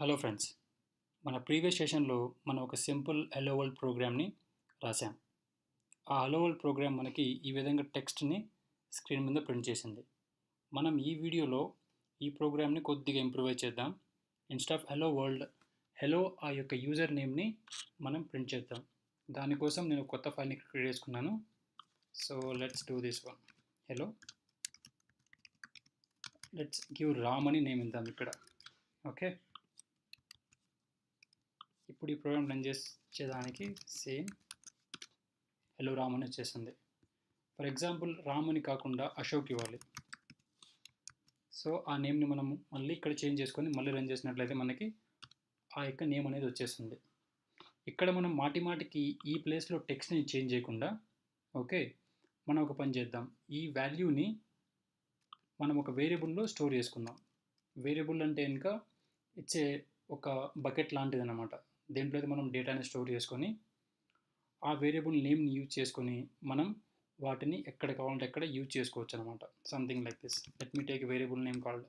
Hello friends, మన previous సెషన్లో మనం ఒక సింపుల్ హలో వరల్డ్ ప్రోగ్రామ్ని రాసాం. ఆ హలో వరల్డ్ ప్రోగ్రామ్ మనకి ఈ విధంగా టెక్స్ట్ని స్క్రీన్ మీద ప్రింట్ చేసింది. మనం ఈ వీడియోలో ఈ ప్రోగ్రామ్ని కొద్దిగా ఇంప్రూవైజ్ చేద్దాం. Instead of hello world, hello ఆ యొక్క యూజర్ నేమ్ని మనం ప్రింట్ చేద్దాం. దానికోసం నేను కొత్త ఫైల్ని క్రియేట్ చేసుకున్నాను. So let's do this one. Hello, let's give Ram అని నేమ్ ఇద్దాం ఇక్కడ. ఓకే, ఇప్పుడు ఈ ప్రోగ్రామ్ రన్ చేసేదానికి సేమ్ హలో రామ్ అని వచ్చేసింది. ఫర్ ఎగ్జాంపుల్ రామ్ అని కాకుండా అశోక్ ఇవ్వాలి. సో ఆ నేమ్ని మనం మళ్ళీ ఇక్కడ చేంజ్ చేసుకొని మళ్ళీ రన్ చేసినట్లయితే మనకి ఆ యొక్క నేమ్ అనేది వచ్చేస్తుంది. ఇక్కడ మనం మాటికి ఈ ప్లేస్లో టెక్స్ట్ని చేంజ్ చేయకుండా ఓకే, మనం ఒక పని చేద్దాం. ఈ వాల్యూని మనం ఒక వేరియబుల్లో స్టోర్ చేసుకుందాం. వేరియబుల్ అంటే ఇంకా ఇచ్చే ఒక బకెట్ లాంటిది అన్నమాట. దీంట్లో అయితే మనం డేటాని స్టోర్ చేసుకొని ఆ వేరియబుల్ నేమ్ని యూజ్ చేసుకొని మనం వాటిని ఎక్కడ కావాలంటే ఎక్కడ యూజ్ చేసుకోవచ్చు అనమాట. Something like this. Let me take variable name called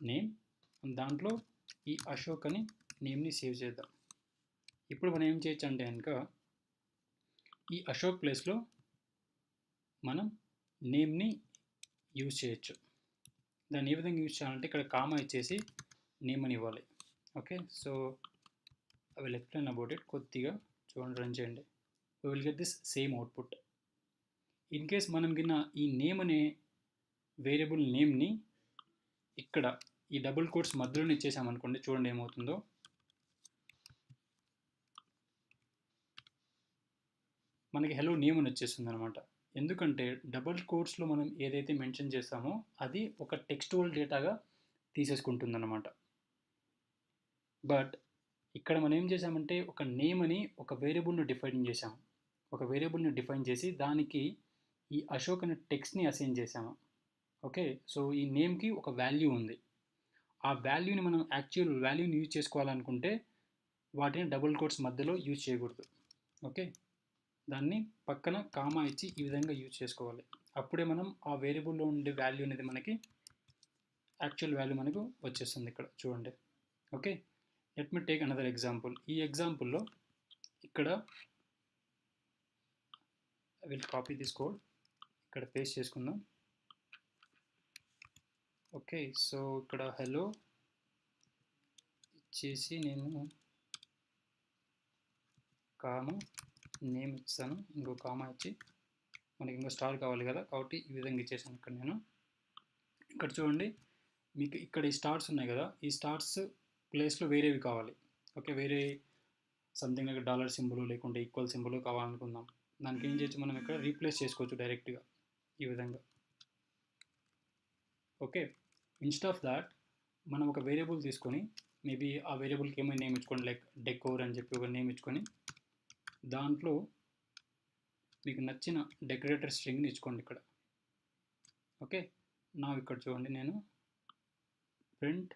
name. దాంట్లో ఈ అశోక్ అని నేమ్ని సేవ్ చేద్దాం. ఇప్పుడు మనం ఏం చేయొచ్చు అంటే కనుక ఈ అశోక్ ప్లేస్లో మనం నేమ్ని యూజ్ చేయొచ్చు. దాన్ని ఏ విధంగా యూజ్ చేయాలంటే ఇక్కడ కామా ఇచ్చేసి నేమ్ అని ఇవ్వాలి. Okay, so I will explain about it. కొద్దిగా చూడండి, రన్ చేయండి. We will get this same output. In case మనం కింద ఈ నేమ్ అనే వేరియబుల్ నేమ్ని ఇక్కడ ఈ డబుల్ కోట్స్ మధ్యలో ఇచ్చేసామనుకోండి, చూడండి ఏమవుతుందో. మనకి హలో నేమ్ అని వచ్చేస్తుంది అనమాట. ఎందుకంటే డబుల్ కోట్స్లో మనం ఏదైతే మెన్షన్ చేస్తామో అది ఒక టెక్స్టువల్ డేటాగా తీసేసుకుంటుందన్నమాట. బట్ ఇక్కడ మనం ఏం చేసామంటే ఒక నేమ్ అని ఒక వేరియబుల్ని డిఫైన్ చేసాం. ఒక వేరియబుల్ని డిఫైన్ చేసి దానికి ఈ అశోక్ అనే టెక్స్ట్ని అసైన్ చేసాము. ఓకే, సో ఈ నేమ్కి ఒక వాల్యూ ఉంది. ఆ వాల్యూని మనం యాక్చువల్ వాల్యూని యూజ్ చేసుకోవాలనుకుంటే వాటిని డబుల్ కోట్స్ మధ్యలో యూజ్ చేయకూడదు. ఓకే, దాన్ని పక్కన కామా ఇచ్చి ఈ విధంగా యూజ్ చేసుకోవాలి. అప్పుడే మనం ఆ వేరియబుల్లో ఉండే వాల్యూ అనేది మనకి యాక్చువల్ వాల్యూ మనకు వచ్చేస్తుంది. ఇక్కడ చూడండి. Okay, let me take another example. ఈ ఎగ్జాంపుల్లో ఇక్కడ I will copy this code, ఇక్కడ పేస్ట్ చేసుకుందాం. ఓకే, సో ఇక్కడ హలో ఇచ్చేసి నేను కామా నేమ్ ఇచ్చాను. ఇంకో కామా ఇచ్చి మనకి ఇంకో స్టార్ కావాలి కదా, కాబట్టి ఈ విధంగా ఇచ్చేసాను. ఇక్కడ నేను ఇక్కడ చూడండి, మీకు ఇక్కడ ఈ స్టార్స్ ఉన్నాయి కదా, ఈ స్టార్స్ ప్లేస్లో వేరేవి కావాలి. ఓకే, వేరే సంథింగ్ లైక్ డాలర్ సింబల్ లేకుంటే ఈక్వల్ సింబల్ కావాలనుకుందాం. దానికి ఏం చేయొచ్చు, మనం ఇక్కడ రీప్లేస్ చేసుకోవచ్చు డైరెక్ట్గా ఈ విధంగా. ఓకే, ఇన్స్టెడ్ ఆఫ్ దాట్ మనం ఒక వేరియబుల్ తీసుకొని మేబీ ఆ వేరియబుల్కి ఏమైనా నేమ్ ఇచ్చుకోండి, లైక్ డెకోర్ అని చెప్పి ఒక నేమ్ ఇచ్చుకొని దాంట్లో మీకు నచ్చిన డెకరేటర్ స్ట్రింగ్ని ఇచ్చుకోండి ఇక్కడ. ఓకే, నా ఇక్కడ చూడండి, నేను ప్రింట్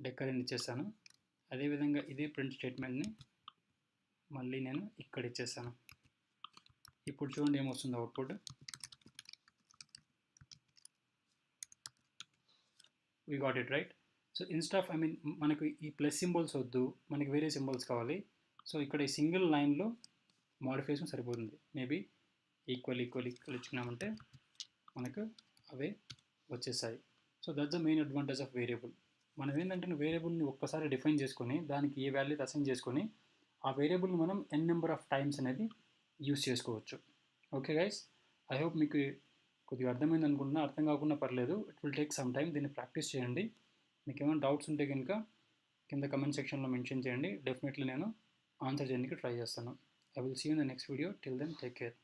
డెకర్ అని ఇచ్చేసాను. అదేవిధంగా ఇదే ప్రింట్ స్టేట్మెంట్ని మళ్ళీ నేను ఇక్కడ ఇచ్చేసాను. ఇప్పుడు చూడండి ఏమొస్తుంది output. We got it right. So instead of మనకు ఈ ప్లస్ సింబల్స్ వద్దు, మనకి వేరే సింబల్స్ కావాలి. సో ఇక్కడ ఈ సింగిల్ లైన్లో మోడిఫికేషన్ సరిపోతుంది. మేబీ ఈక్వల్ ఇచ్చినామంటే మనకు అవే వచ్చేసాయి. So that's the main advantage of variable. మనం ఏంటంటే వేరియబుల్ని ఒక్కసారి డిఫైన్ చేసుకొని దానికి ఏ వాల్యూ అసైన్ చేసుకొని ఆ వేరియబుల్ని మనం ఎన్ నెంబర్ ఆఫ్ టైమ్స్ అనేది యూస్ చేసుకోవచ్చు. ఓకే గైస్, ఐ హోప్ మీకు కొద్దిగా అర్థమైంది అనుకుంటున్నా. అర్థం కాకుండా పర్లేదు, it will take some time. దీన్ని ప్రాక్టీస్ చేయండి. మీకు ఏమైనా డౌట్స్ ఉంటే కనుక కింద కమెంట్ సెక్షన్లో మెన్షన్ చేయండి. డెఫినెట్లీ నేను ఆన్సర్ చేయడానికి ట్రై చేస్తాను. I will see you in the next video. Till then, take care.